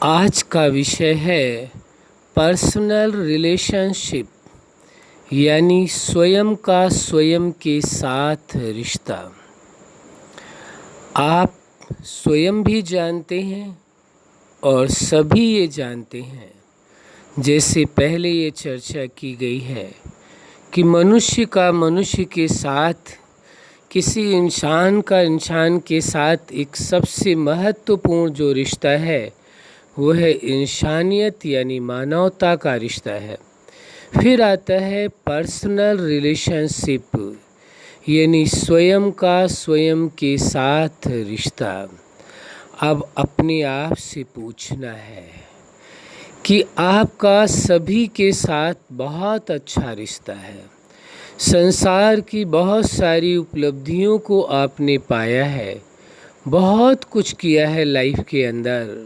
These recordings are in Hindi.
आज का विषय है पर्सनल रिलेशनशिप, यानी स्वयं का स्वयं के साथ रिश्ता। आप स्वयं भी जानते हैं और सभी ये जानते हैं, जैसे पहले ये चर्चा की गई है कि मनुष्य का मनुष्य के साथ, किसी इंसान का इंसान के साथ एक सबसे महत्वपूर्ण जो रिश्ता है वो है इंसानियत यानी मानवता का रिश्ता है। फिर आता है पर्सनल रिलेशनशिप यानी स्वयं का स्वयं के साथ रिश्ता। अब अपने आप से पूछना है कि आपका सभी के साथ बहुत अच्छा रिश्ता है। संसार की बहुत सारी उपलब्धियों को आपने पाया है, बहुत कुछ किया है लाइफ के अंदर।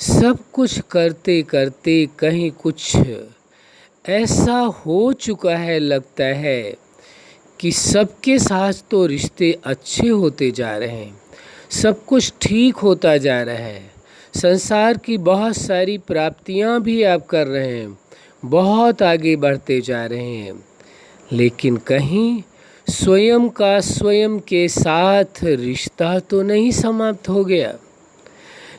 सब कुछ करते करते कहीं कुछ ऐसा हो चुका है, लगता है कि सबके साथ तो रिश्ते अच्छे होते जा रहे हैं, सब कुछ ठीक होता जा रहा है, संसार की बहुत सारी प्राप्तियां भी आप कर रहे हैं, बहुत आगे बढ़ते जा रहे हैं, लेकिन कहीं स्वयं का स्वयं के साथ रिश्ता तो नहीं समाप्त हो गया।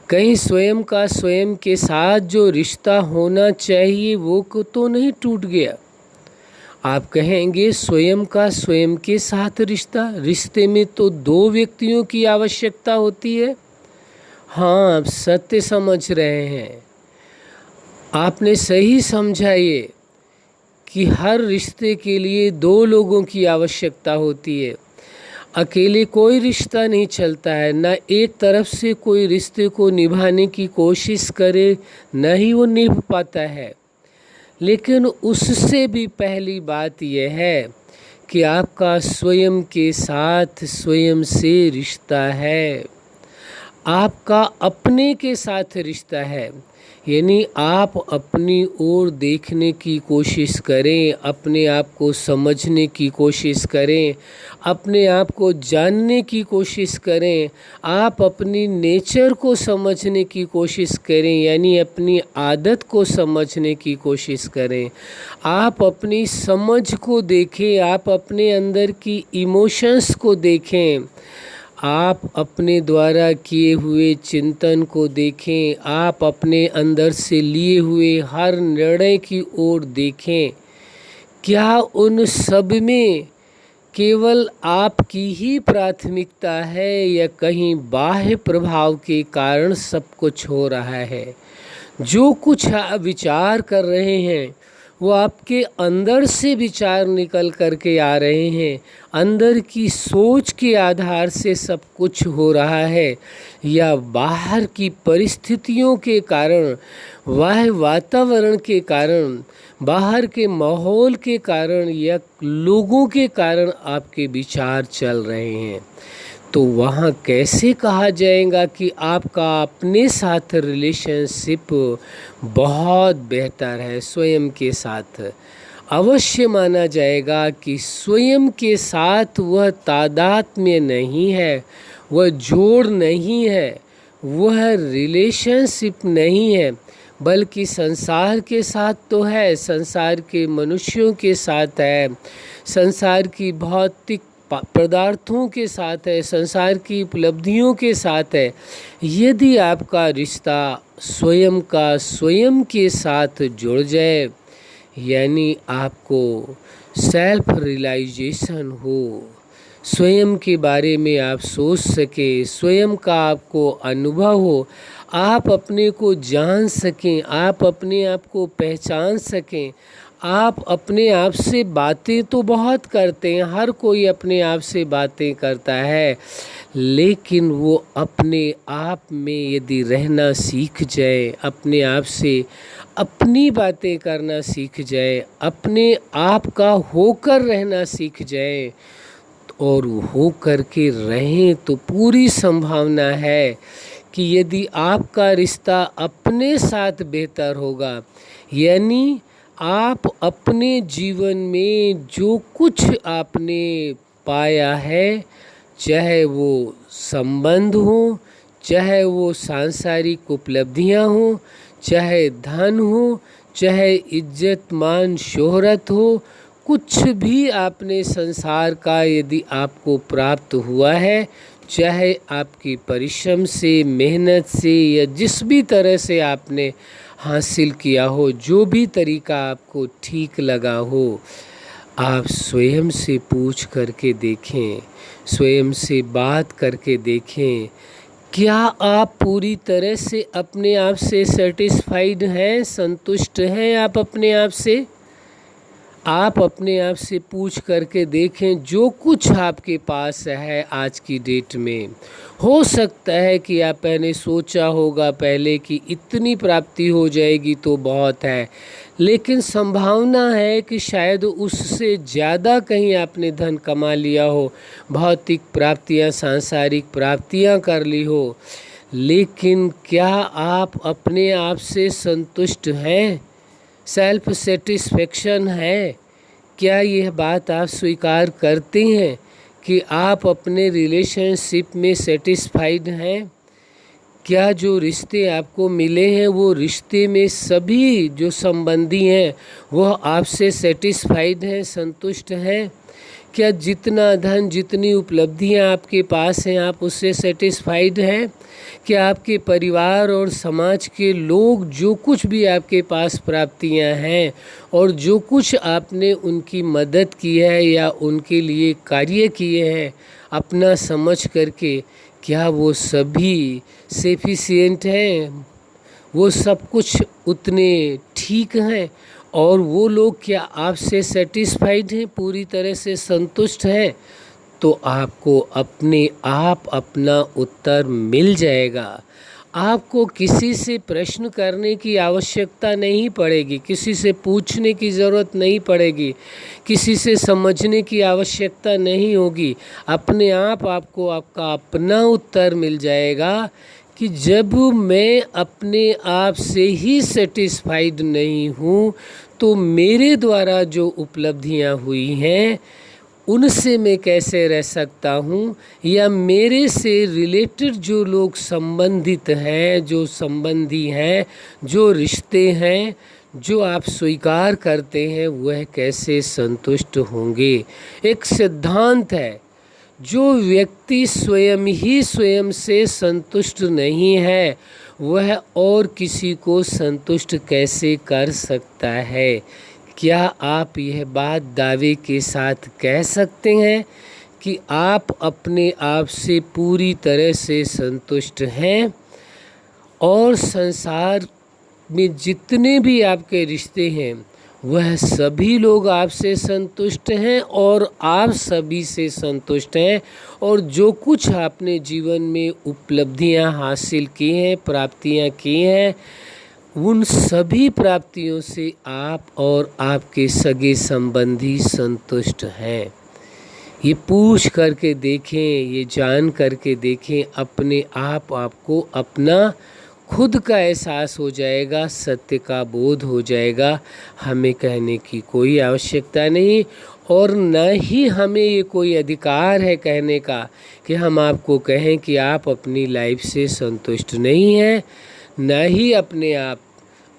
कहीं स्वयं का स्वयं के साथ जो रिश्ता होना चाहिए वो को तो नहीं टूट गया। आप कहेंगे स्वयं का स्वयं के साथ रिश्ता, रिश्ते में तो दो व्यक्तियों की आवश्यकता होती है। हाँ, आप सत्य समझ रहे हैं, आपने सही समझा ये कि हर रिश्ते के लिए दो लोगों की आवश्यकता होती है। अकेले कोई रिश्ता नहीं चलता है, न एक तरफ से कोई रिश्ते को निभाने की कोशिश करे न ही वो निभ पाता है। लेकिन उससे भी पहली बात यह है कि आपका स्वयं के साथ स्वयं से रिश्ता है, आपका अपने के साथ रिश्ता है। यानी आप अपनी ओर देखने की कोशिश करें, अपने आप को समझने की कोशिश करें, अपने आप को जानने की कोशिश करें, आप अपनी नेचर को समझने की कोशिश करें, यानी अपनी आदत को समझने की कोशिश करें। आप अपनी समझ को देखें, आप अपने अंदर की इमोशंस को देखें, आप अपने द्वारा किए हुए चिंतन को देखें, आप अपने अंदर से लिए हुए हर निर्णय की ओर देखें। क्या उन सब में केवल आपकी ही प्राथमिकता है या कहीं बाह्य प्रभाव के कारण सब कुछ हो रहा है? जो कुछ आप विचार कर रहे हैं वो आपके अंदर से विचार निकल करके आ रहे हैं, अंदर की सोच के आधार से सब कुछ हो रहा है, या बाहर की परिस्थितियों के कारण, वातावरण के कारण, बाहर के माहौल के कारण या लोगों के कारण आपके विचार चल रहे हैं? तो वहाँ कैसे कहा जाएगा कि आपका अपने साथ रिलेशनशिप बहुत बेहतर है? स्वयं के साथ अवश्य माना जाएगा कि स्वयं के साथ वह तादात्म्य नहीं है, वह जोड़ नहीं है, वह रिलेशनशिप नहीं है, बल्कि संसार के साथ तो है, संसार के मनुष्यों के साथ है, संसार की भौतिक पदार्थों के साथ है, संसार की उपलब्धियों के साथ है। यदि आपका रिश्ता स्वयं का स्वयं के साथ जुड़ जाए, यानी आपको सेल्फ रियलाइजेशन हो, स्वयं के बारे में आप सोच सकें, स्वयं का आपको अनुभव हो, आप अपने को जान सकें, आप अपने आप को पहचान सकें। आप अपने आप से बातें तो बहुत करते हैं, हर कोई अपने आप से बातें करता है, लेकिन वो अपने आप में यदि रहना सीख जाए, अपने आप से अपनी बातें करना सीख जाए, अपने आप का होकर रहना सीख जाए और हो कर के रहें, तो पूरी संभावना है कि यदि आपका रिश्ता अपने साथ बेहतर होगा, यानी आप अपने जीवन में जो कुछ आपने पाया है, चाहे वो संबंध हो, चाहे वो सांसारिक उपलब्धियां हो, चाहे धन हो, चाहे इज्जत मान शोहरत हो, कुछ भी आपने संसार का यदि आपको प्राप्त हुआ है, चाहे आपकी परिश्रम से, मेहनत से या जिस भी तरह से आपने हासिल किया हो, जो भी तरीका आपको ठीक लगा हो, आप स्वयं से पूछ करके देखें, स्वयं से बात करके देखें, क्या आप पूरी तरह से अपने आप से सेटिस्फाइड हैं, संतुष्ट हैं आप अपने आप से? आप अपने आप से पूछ करके देखें, जो कुछ आपके पास है आज की डेट में, हो सकता है कि आप पहले सोचा होगा पहले कि इतनी प्राप्ति हो जाएगी तो बहुत है, लेकिन संभावना है कि शायद उससे ज़्यादा कहीं आपने धन कमा लिया हो, भौतिक प्राप्तियां, सांसारिक प्राप्तियां कर ली हो, लेकिन क्या आप अपने आप से संतुष्ट हैं? सेल्फ सेटिस्फेक्शन है? क्या यह बात आप स्वीकार करते हैं कि आप अपने रिलेशनशिप में सेटिस्फाइड हैं? क्या जो रिश्ते आपको मिले हैं वो रिश्ते में सभी जो संबंधी हैं वह आपसे सेटिस्फाइड हैं, संतुष्ट हैं? क्या जितना धन, जितनी उपलब्धियां आपके पास हैं, आप उससे सेटिस्फाइड हैं? क्या आपके परिवार और समाज के लोग, जो कुछ भी आपके पास प्राप्तियां हैं और जो कुछ आपने उनकी मदद की है या उनके लिए कार्य किए हैं अपना समझ करके, क्या वो सभी सफिशिएंट हैं? वो सब कुछ उतने ठीक हैं? और वो लोग क्या आपसे सेटिस्फाइड हैं, पूरी तरह से संतुष्ट हैं? तो आपको अपने आप अपना उत्तर मिल जाएगा। आपको किसी से प्रश्न करने की आवश्यकता नहीं पड़ेगी, किसी से पूछने की ज़रूरत नहीं पड़ेगी, किसी से समझने की आवश्यकता नहीं होगी। अपने आप आपको आपका अपना उत्तर मिल जाएगा कि जब मैं अपने आप से ही सेटिस्फाइड नहीं हूँ तो मेरे द्वारा जो उपलब्धियाँ हुई हैं उनसे मैं कैसे रह सकता हूँ, या मेरे से रिलेटेड जो लोग संबंधित हैं, जो संबंधी हैं, जो रिश्ते हैं, जो आप स्वीकार करते हैं, वह कैसे संतुष्ट होंगे। एक सिद्धांत है, जो व्यक्ति स्वयं ही स्वयं से संतुष्ट नहीं है वह और किसी को संतुष्ट कैसे कर सकता है। क्या आप यह बात दावे के साथ कह सकते हैं कि आप अपने आप से पूरी तरह से संतुष्ट हैं और संसार में जितने भी आपके रिश्ते हैं वह सभी लोग आपसे संतुष्ट हैं और आप सभी से संतुष्ट हैं, और जो कुछ आपने जीवन में उपलब्धियां हासिल की हैं, प्राप्तियां की हैं, उन सभी प्राप्तियों से आप और आपके सगे संबंधी संतुष्ट हैं? ये पूछ करके देखें, ये जान करके देखें, अपने आप आपको अपना खुद का एहसास हो जाएगा, सत्य का बोध हो जाएगा। हमें कहने की कोई आवश्यकता नहीं और न ही हमें ये कोई अधिकार है कहने का कि हम आपको कहें कि आप अपनी लाइफ से संतुष्ट नहीं हैं, न ही अपने आप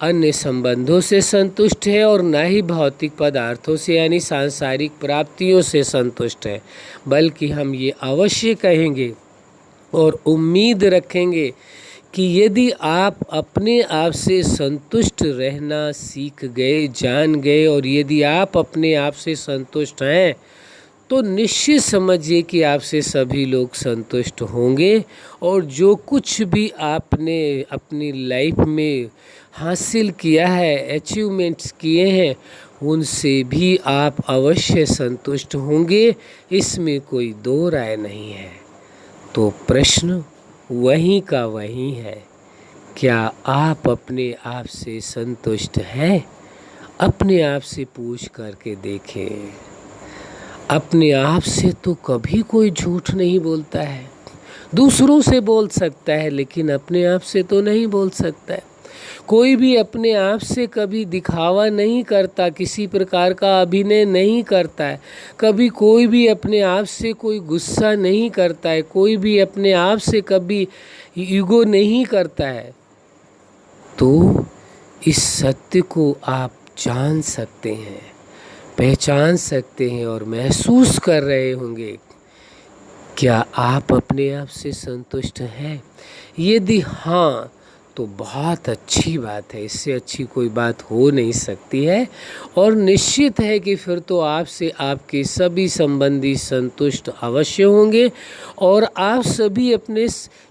अन्य संबंधों से संतुष्ट है और न ही भौतिक पदार्थों से यानी सांसारिक प्राप्तियों से संतुष्ट है, बल्कि हम ये अवश्य कहेंगे और उम्मीद रखेंगे कि यदि आप अपने आप से संतुष्ट रहना सीख गए, जान गए, और यदि आप अपने आप से संतुष्ट हैं तो निश्चित समझिए कि आपसे सभी लोग संतुष्ट होंगे, और जो कुछ भी आपने अपनी लाइफ में हासिल किया है, अचीवमेंट्स किए हैं, उनसे भी आप अवश्य संतुष्ट होंगे, इसमें कोई दो राय नहीं है। तो प्रश्न वहीं का वहीं है, क्या आप अपने आप से संतुष्ट हैं? अपने आप से पूछ करके देखें। अपने आप से तो कभी कोई झूठ नहीं बोलता है, दूसरों से बोल सकता है लेकिन अपने आप से तो नहीं बोल सकता है। कोई भी अपने आप से कभी दिखावा नहीं करता, किसी प्रकार का अभिनय नहीं करता है, कभी कोई भी अपने आप से कोई गुस्सा नहीं करता है, कोई भी अपने आप से कभी ईगो नहीं करता है। तो इस सत्य को आप जान सकते हैं, पहचान सकते हैं और महसूस कर रहे होंगे। क्या आप अपने आप से संतुष्ट हैं? यदि हाँ, तो बहुत अच्छी बात है, इससे अच्छी कोई बात हो नहीं सकती है। और निश्चित है कि फिर तो आपसे आपके सभी संबंधी संतुष्ट अवश्य होंगे और आप सभी अपने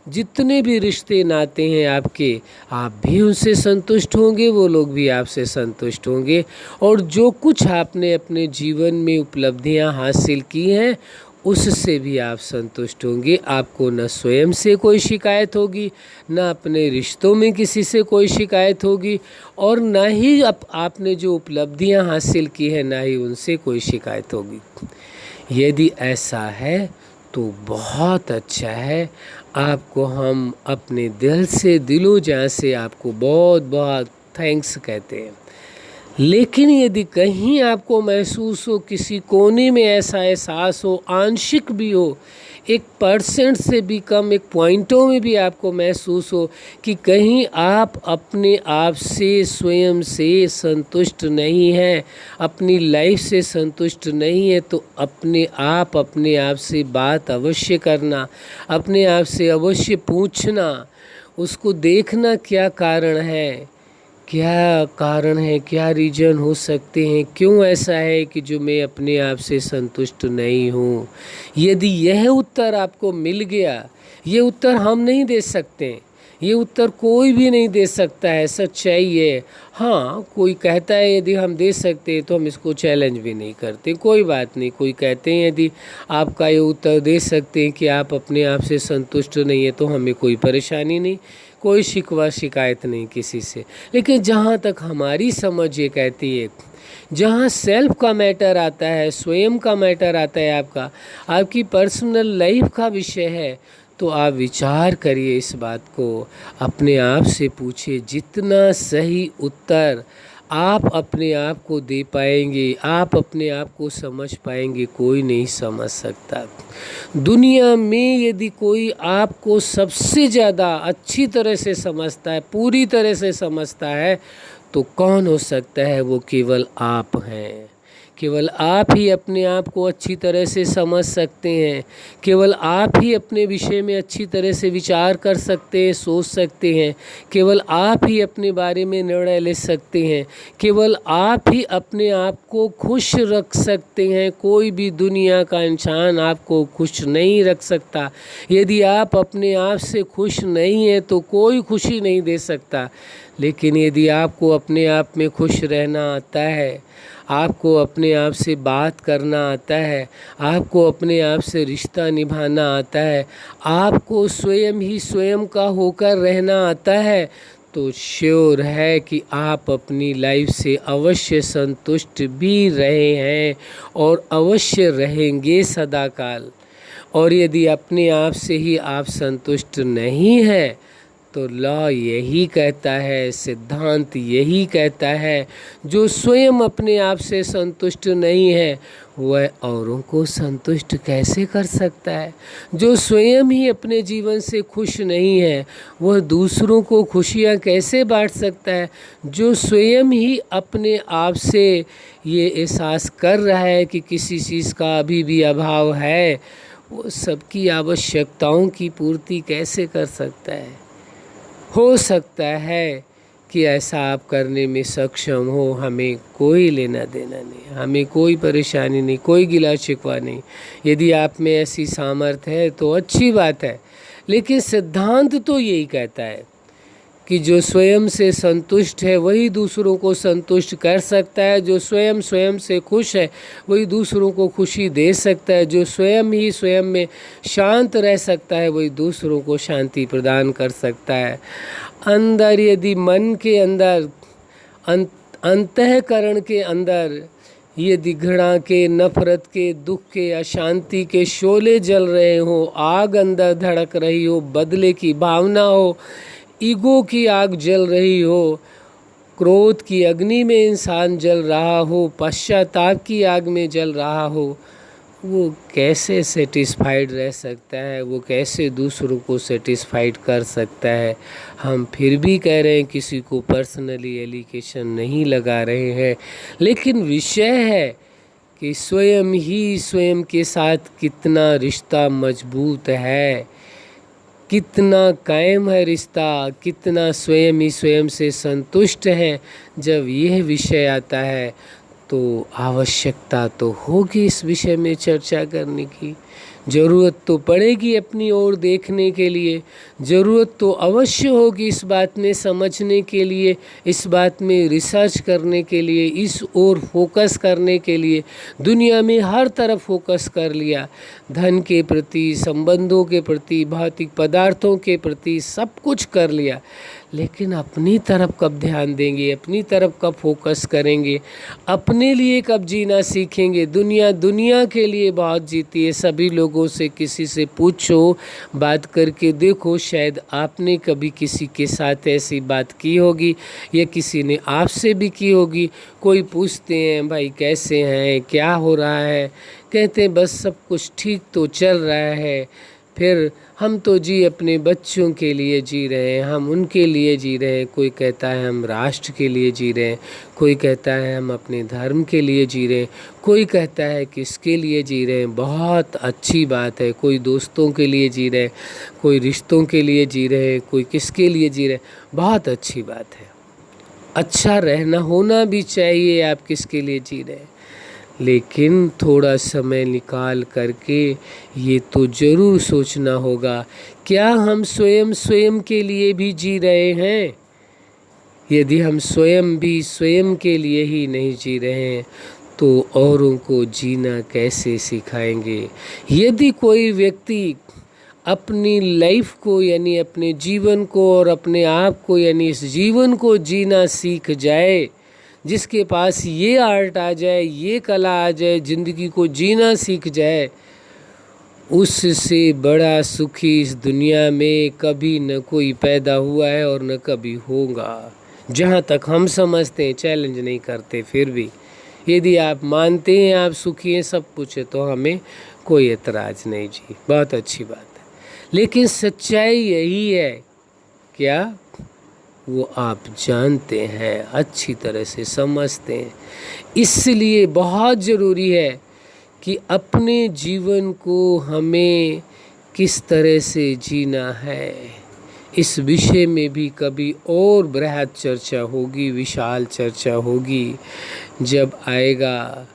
जितने भी रिश्ते नाते हैं आपके, आप भी उनसे संतुष्ट होंगे, वो लोग भी आपसे संतुष्ट होंगे। और जो कुछ आपने अपने जीवन में उपलब्धियां हासिल की हैं उससे भी आप संतुष्ट होंगे। आपको न स्वयं से कोई शिकायत होगी, न अपने रिश्तों में किसी से कोई शिकायत होगी और न ही आपने जो उपलब्धियां हासिल की है न ही उनसे कोई शिकायत होगी। यदि ऐसा है तो बहुत अच्छा है। आपको हम अपने दिल से, दिलो जान से आपको बहुत बहुत थैंक्स कहते हैं। लेकिन यदि कहीं आपको महसूस हो, किसी कोने में ऐसा एहसास हो, आंशिक भी हो, 1% से भी कम, 1 पॉइंटों में भी आपको महसूस हो कि कहीं आप अपने आप से, स्वयं से संतुष्ट नहीं हैं, अपनी लाइफ से संतुष्ट नहीं है, तो अपने आप से बात अवश्य करना, अपने आप से अवश्य पूछना, उसको देखना क्या कारण है, क्या रीज़न हो सकते हैं, क्यों ऐसा है कि जो मैं अपने आप से संतुष्ट नहीं हूँ। यदि यह उत्तर आपको मिल गया, ये उत्तर हम नहीं दे सकते, ये उत्तर कोई भी नहीं दे सकता है, सच्चाई है। हाँ, कोई कहता है यदि हम दे सकते हैं तो हम इसको चैलेंज भी नहीं करते, कोई बात नहीं। कोई कहते हैं यदि आपका ये उत्तर दे सकते हैं कि आप अपने आप से संतुष्ट नहीं है तो हमें कोई परेशानी नहीं, कोई शिकवा शिकायत नहीं किसी से। लेकिन जहाँ तक हमारी समझ ये कहती है, जहाँ सेल्फ का मैटर आता है, स्वयं का मैटर आता है, आपकी पर्सनल लाइफ का विषय है, तो आप विचार करिए इस बात को, अपने आप से पूछिए। जितना सही उत्तर आप अपने आप को दे पाएंगे, आप अपने आप को समझ पाएंगे, कोई नहीं समझ सकता। दुनिया में यदि कोई आपको सबसे ज़्यादा अच्छी तरह से समझता है, पूरी तरह से समझता है, तो कौन हो सकता है? वो केवल आप हैं। केवल आप ही अपने आप को अच्छी तरह से समझ सकते हैं, केवल आप ही अपने विषय में अच्छी तरह से विचार कर सकते हैं, सोच सकते हैं, केवल आप ही अपने बारे में निर्णय ले सकते हैं, केवल आप ही अपने आप को खुश रख सकते हैं। कोई भी दुनिया का इंसान आपको खुश नहीं रख सकता। यदि आप अपने आप से खुश नहीं हैं तो कोई खुशी नहीं दे सकता। लेकिन यदि आपको अपने आप में खुश रहना आता है, आपको अपने आप से बात करना आता है, आपको अपने आप से रिश्ता निभाना आता है, आपको स्वयं ही स्वयं का होकर रहना आता है, तो श्योर है कि आप अपनी लाइफ से अवश्य संतुष्ट भी रहे हैं और अवश्य रहेंगे सदाकाल। और यदि अपने आप से ही आप संतुष्ट नहीं हैं तो लॉ यही कहता है, सिद्धांत यही कहता है, जो स्वयं अपने आप से संतुष्ट नहीं है वह औरों को संतुष्ट कैसे कर सकता है। जो स्वयं ही अपने जीवन से खुश नहीं है वह दूसरों को खुशियाँ कैसे बांट सकता है। जो स्वयं ही अपने आप से ये एहसास कर रहा है कि किसी चीज़ का अभी भी अभाव है, वो सबकी आवश्यकताओं की पूर्ति कैसे कर सकता है। हो सकता है कि ऐसा आप करने में सक्षम हो, हमें कोई लेना देना नहीं, हमें कोई परेशानी नहीं, कोई गिला शिकवा नहीं। यदि आप में ऐसी सामर्थ्य है तो अच्छी बात है। लेकिन सिद्धांत तो यही कहता है कि जो स्वयं से संतुष्ट है वही दूसरों को संतुष्ट कर सकता है। जो स्वयं से खुश है वही दूसरों को खुशी दे सकता है। जो स्वयं ही स्वयं में शांत रह सकता है वही दूसरों को शांति प्रदान कर सकता है। अंदर यदि मन के अंदर, अंतःकरण के अंदर यदि घृणा के, नफरत के, दुख के, अशांति के शोले जल रहे हो, आग अंदर धड़क रही हो, बदले की भावना हो, ईगो की आग जल रही हो, क्रोध की अग्नि में इंसान जल रहा हो, पश्चाताप की आग में जल रहा हो, वो कैसे सेटिस्फाइड रह सकता है, वो कैसे दूसरों को सेटिस्फाइड कर सकता है। हम फिर भी कह रहे हैं, किसी को पर्सनली एलिगेशन नहीं लगा रहे हैं, लेकिन विषय है कि स्वयं ही स्वयं के साथ कितना रिश्ता मजबूत है, कितना कायम है रिश्ता, कितना स्वयं ही स्वयं से संतुष्ट है। जब यह विषय आता है तो आवश्यकता तो होगी इस विषय में चर्चा करने की, ज़रूरत तो पड़ेगी अपनी ओर देखने के लिए, ज़रूरत तो अवश्य होगी इस बात में समझने के लिए, इस बात में रिसर्च करने के लिए, इस ओर फोकस करने के लिए। दुनिया में हर तरफ फोकस कर लिया, धन के प्रति, संबंधों के प्रति, भौतिक पदार्थों के प्रति, सब कुछ कर लिया, लेकिन अपनी तरफ कब ध्यान देंगे, अपनी तरफ कब फोकस करेंगे, अपने लिए कब जीना सीखेंगे। दुनिया के लिए बहुत जीती है। सभी लोगों से किसी से पूछो, बात करके देखो, शायद आपने कभी किसी के साथ ऐसी बात की होगी या किसी ने आपसे भी की होगी। कोई पूछते हैं भाई कैसे हैं, क्या हो रहा है, कहते हैं बस सब कुछ ठीक तो चल रहा है। फिर हम तो जी अपने बच्चों के लिए जी रहे हैं, हम उनके लिए जी रहे हैं। कोई कहता है हम राष्ट्र के लिए जी रहे हैं, कोई कहता है हम अपने धर्म के लिए जी रहे हैं, कोई कहता है किसके लिए जी रहे हैं। बहुत अच्छी बात है। कोई दोस्तों के लिए जी रहे हैं, कोई रिश्तों के लिए जी रहे हैं, कोई किसके लिए जी रहे हैं। बहुत अच्छी बात है, अच्छा रहना होना भी चाहिए आप किसके लिए जी रहे हैं, लेकिन थोड़ा समय निकाल करके ये तो ज़रूर सोचना होगा, क्या हम स्वयं के लिए भी जी रहे हैं। यदि हम स्वयं भी स्वयं के लिए ही नहीं जी रहे हैं तो औरों को जीना कैसे सिखाएंगे। यदि कोई व्यक्ति अपनी लाइफ को यानी अपने जीवन को और अपने आप को यानी इस जीवन को जीना सीख जाए, जिसके पास ये आर्ट आ जाए, ये कला आ जाए, ज़िंदगी को जीना सीख जाए, उससे बड़ा सुखी इस दुनिया में कभी न कोई पैदा हुआ है और न कभी होगा। जहाँ तक हम समझते हैं, चैलेंज नहीं करते, फिर भी यदि आप मानते हैं आप सुखी हैं, सब कुछ है, तो हमें कोई एतराज़ नहीं जी, बहुत अच्छी बात है। लेकिन सच्चाई यही है क्या, वो आप जानते हैं, अच्छी तरह से समझते हैं। इसलिए बहुत ज़रूरी है कि अपने जीवन को हमें किस तरह से जीना है, इस विषय में भी कभी और बृहद चर्चा होगी, विशाल चर्चा होगी, जब आएगा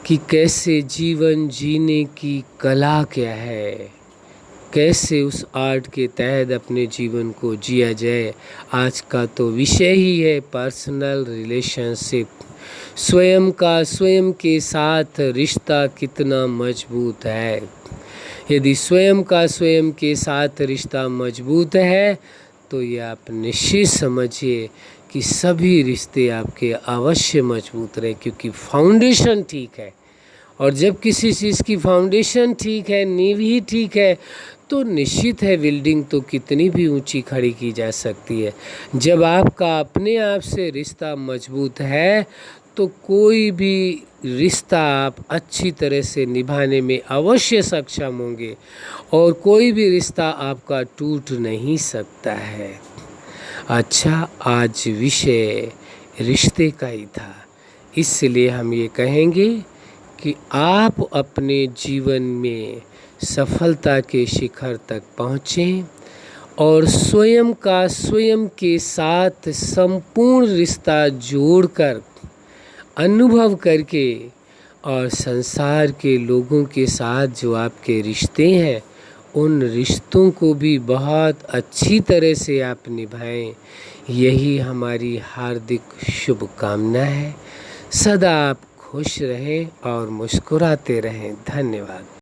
कि कैसे जीवन जीने की कला क्या है, कैसे उस आर्ट के तहत अपने जीवन को जिया जाए। आज का तो विषय ही है पर्सनल रिलेशनशिप, स्वयं का स्वयं के साथ रिश्ता कितना मजबूत है। यदि स्वयं का स्वयं के साथ रिश्ता मजबूत है तो ये आप निश्चित समझिए कि सभी रिश्ते आपके अवश्य मजबूत रहे, क्योंकि फाउंडेशन ठीक है। और जब किसी चीज़ की फाउंडेशन ठीक है, नींव ही ठीक है, तो निश्चित है बिल्डिंग तो कितनी भी ऊंची खड़ी की जा सकती है। जब आपका अपने आप से रिश्ता मजबूत है तो कोई भी रिश्ता आप अच्छी तरह से निभाने में अवश्य सक्षम होंगे और कोई भी रिश्ता आपका टूट नहीं सकता है। अच्छा, आज विषय रिश्ते का ही था, इसलिए हम ये कहेंगे कि आप अपने जीवन में सफलता के शिखर तक पहुँचें और स्वयं का स्वयं के साथ संपूर्ण रिश्ता जोड़कर, अनुभव करके, और संसार के लोगों के साथ जो आपके रिश्ते हैं उन रिश्तों को भी बहुत अच्छी तरह से आप निभाएं। यही हमारी हार्दिक शुभकामना है। सदा आप खुश रहें और मुस्कुराते रहें। धन्यवाद।